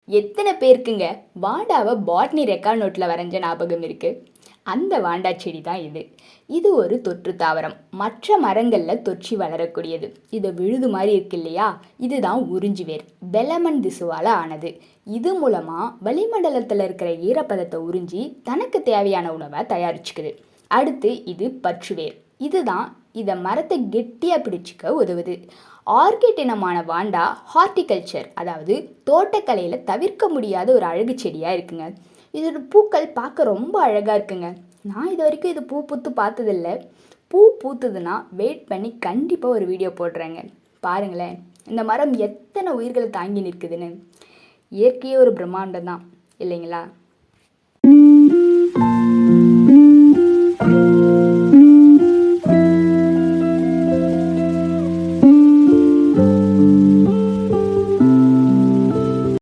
எத்தனை பேருக்குங்க வாண்டாவை botany record நோட்டில் வரைஞ்ச ஞாபகம் இருக்குது? அந்த வாண்டா செடி தான் இது. இது ஒரு தொற்று தாவரம். மற்ற மரங்களில் தொற்றி வளரக்கூடியது. இது விழுது மாதிரி இருக்கு இல்லையா? இதுதான் உறிஞ்சி வேர். வெலமன் திசுவால் ஆனது. இது மூலமாக வளிமண்டலத்தில் இருக்கிற ஈரப்பதத்தை உறிஞ்சி தனக்கு தேவையான உணவை தயாரிச்சுக்குது. அடுத்து இது பற்றுவேர். இதுதான் இதை மரத்தை கெட்டியாக பிடிச்சிக்க உதவுது. ஆர்கிட் இனமான வாண்டா ஹார்டிகல்ச்சர், அதாவது தோட்டக்கலையில் தவிர்க்க முடியாத ஒரு அழகு செடியாக இருக்குங்க. இதோட பூக்கள் பார்க்க ரொம்ப அழகாக இருக்குங்க. நான் இது வரைக்கும் இது பூ பூத்து பார்த்ததில்ல. பூ பூத்துதுன்னா வெயிட் பண்ணி கண்டிப்பாக ஒரு வீடியோ போடுறேங்க. பாருங்களேன், இந்த மரம் எத்தனை உயிர்களை தாங்கி நிற்குதுன்னு. இயற்கையே ஒரு பிரம்மாண்டம் தான் இல்லைங்களா?